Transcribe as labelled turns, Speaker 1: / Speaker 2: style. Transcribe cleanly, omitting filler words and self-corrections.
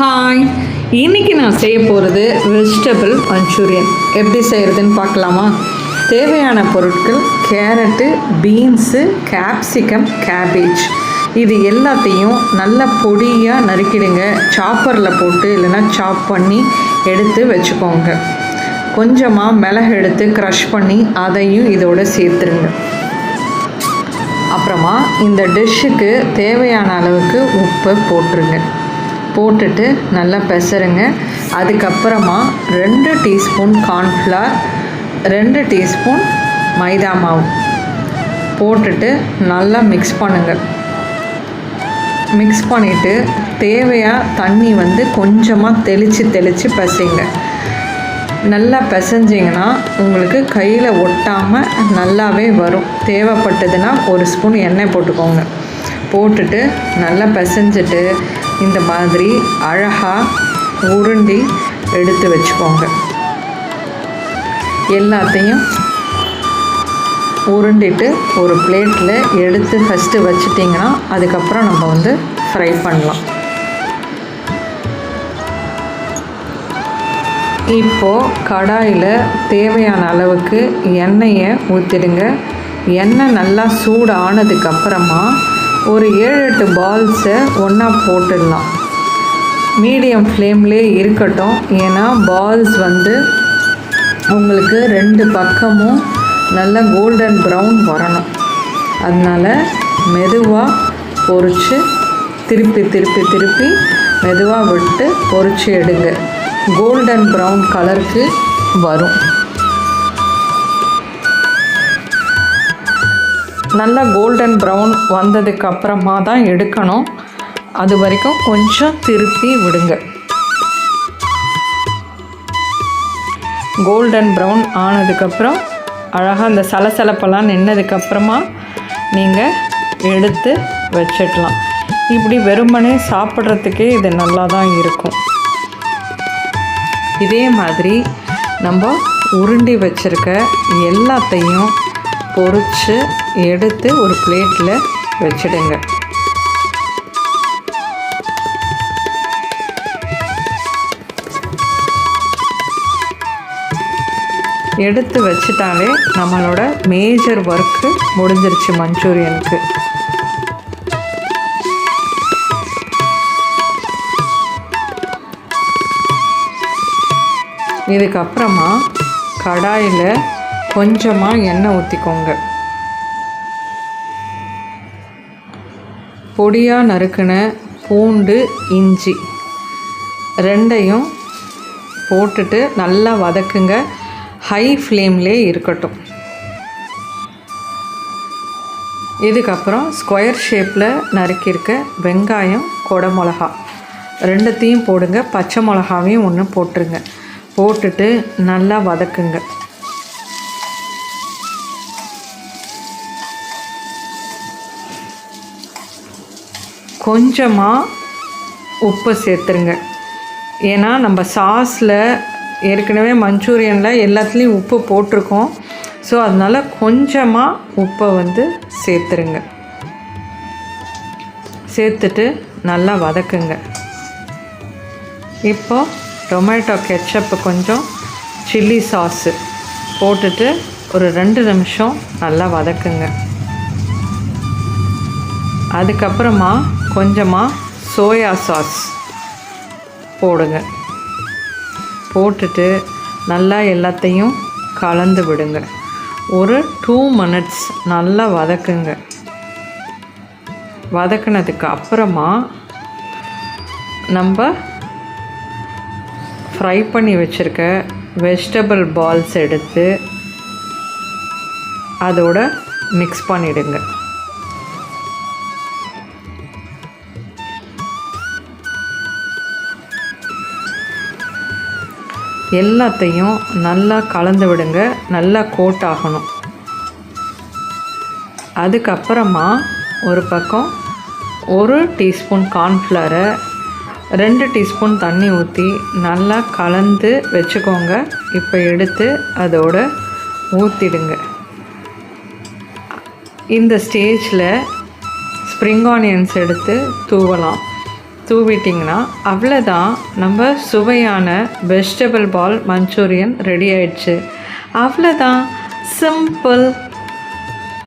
Speaker 1: Hi, இன்றைக்கி நான் செய்ய போகிறது வெஜிடபிள் மஞ்சூரியன். எப்படி செய்கிறதுன்னு பார்க்கலாமா? தேவையான பொருட்கள் கேரட்டு, பீன்ஸு, கேப்சிகம், கேபேஜ். இது எல்லாத்தையும் நல்லா பொடியாக நறுக்கிடுங்க. சாப்பரில் போட்டு இல்லைன்னா சாப் பண்ணி எடுத்து வச்சுக்கோங்க. கொஞ்சமாக மிளகு எடுத்து க்ரஷ் பண்ணி அதையும் இதோடு சேர்த்துருங்க. அப்புறமா இந்த டிஷ்ஷுக்கு தேவையான அளவுக்கு உப்பு போட்டுருங்க. போட்டுட்டு நல்லா பெசருங்க. அதுக்கப்புறமா 2 டீஸ்பூன் கார்ன்ஃப்ளவர், 2 டீஸ்பூன் மைதா மாவு போட்டுட்டு நல்லா மிக்ஸ் பண்ணுங்கள். மிக்ஸ் பண்ணிவிட்டு தேவையாக தண்ணி கொஞ்சமாக தெளித்து பசைங்க. நல்லா பிசைஞ்சிங்கன்னா உங்களுக்கு கையில் ஒட்டாமல் நல்லாவே வரும். தேவைப்பட்டதுன்னா 1 ஸ்பூன் எண்ணெய் போட்டுக்கோங்க. போட்டுட்டு நல்லா பிசைஞ்சிட்டு இந்த மாதிரி அழகாக உருண்டி எடுத்து வச்சுக்கோங்க. எல்லாத்தையும் உருண்டிட்டு ஒரு பிளேட்டில் எடுத்து ஃபஸ்ட்டு வச்சிட்டிங்கன்னா அதுக்கப்புறம் நம்ம ஃப்ரை பண்ணலாம். இப்போது கடாயில் தேவையான அளவுக்கு எண்ணெயை ஊற்றிடுங்க. எண்ணெய் நல்லா சூடு ஆனதுக்கப்புறமா ஒரு 7-8 பால்ஸை ஒன்றா போட்டுடலாம். மீடியம் ஃப்ளேம்லேயே இருக்கட்டும். ஏன்னா பால்ஸ் உங்களுக்கு 2 பக்கமும் நல்லா கோல்டன் ப்ரௌன் வரணும். அதனால் மெதுவாக பொரித்து திருப்பி மெதுவாக விட்டு பொரித்து எடுங்க. கோல்டன் ப்ரௌன் கலருக்கு வரும். நல்லா கோல்டன் ப்ரௌன் வந்ததுக்கு அப்புறமா தான் எடுக்கணும். அது வரைக்கும் கொஞ்சம் திருப்பி விடுங்க. கோல்டன் ப்ரௌன் ஆனதுக்கப்புறம் அழகாக அந்த சலசலப்பெல்லாம் நின்னதுக்கப்புறமா நீங்கள் எடுத்து வச்சிடலாம். இப்படி வெறுமனே சாப்பிட்றதுக்கே இது நல்லா தான் இருக்கும். இதே மாதிரி நம்ம உருண்டி வச்சுருக்க எல்லாத்தையும் பொரித்து எடுத்து ஒரு பிளேட்டில் வச்சிடுங்க. எடுத்து வச்சிட்டாலே நம்மளோட மேஜர் ஒர்க்கு முடிஞ்சிருச்சு மஞ்சூரியனுக்கு. இதுக்கப்புறமா கடாயில் கொஞ்சமாக எண்ணெய் ஊற்றிக்கோங்க. பொடியாக நறுக்கின பூண்டு, இஞ்சி 2ஐயும் போட்டுட்டு நல்லா வதக்குங்க. ஹை ஃப்ளேம்லேயே இருக்கட்டும். இதுக்கப்புறம் ஸ்கொயர் ஷேப்பில் நறுக்கியிருக்க வெங்காயம், குடமிளகா 2த்தையும் போடுங்க. பச்சை மிளகாவையும் 1 போட்டுருங்க. போட்டுட்டு நல்லா வதக்குங்க. கொஞ்சமாக உப்பு சேர்த்துருங்க. ஏன்னா நம்ம சாஸில் ஏற்கனவே மஞ்சூரியனில் எல்லாத்துலேயும் உப்பு போட்டிருக்கோம். ஸோ அதனால் கொஞ்சமாக உப்பை சேர்த்துருங்க. சேர்த்துட்டு நல்லா வதக்குங்க. இப்போ டொமேட்டோ கெச்சப்பு, கொஞ்சம் சில்லி சாஸு போட்டுட்டு ஒரு 2 நிமிஷம் நல்லா வதக்குங்க. அதுக்கப்புறமா கொஞ்சமாக சோயா சாஸ் போடுங்க. போட்டுட்டு நல்லா எல்லாத்தையும் கலந்து விடுங்க. ஒரு 2 மினிட்ஸ் நல்லா வதக்குங்க. வதக்குனதுக்கு அப்புறமா நம்ம ஃப்ரை பண்ணி வச்சுருக்க வெஜிடபிள் பால்ஸ் எடுத்து அதோட மிக்ஸ் பண்ணிவிடுங்க. எல்லாத்தையும் நல்லா கலந்து விடுங்க. நல்லா கோட் ஆகணும். அதுக்கப்புறமா ஒரு பக்கம் 1 டீஸ்பூன் கார்ன்ஃப்ளவரை 2 டீஸ்பூன் தண்ணி ஊற்றி நல்லா கலந்து வச்சுக்கோங்க. இப்போ எடுத்து அதோட ஊற்றிடுங்க. இந்த ஸ்டேஜில் ஸ்ப்ரிங் ஆனியன்ஸ் எடுத்து தூவலாம். தூவிட்டிங்கன்னா அவ்வளோதான், நம்ம சுவையான வெஜிடபிள் பால் மஞ்சூரியன் ரெடி ஆயிடுச்சு. அவ்வளோதான், சிம்பிள்.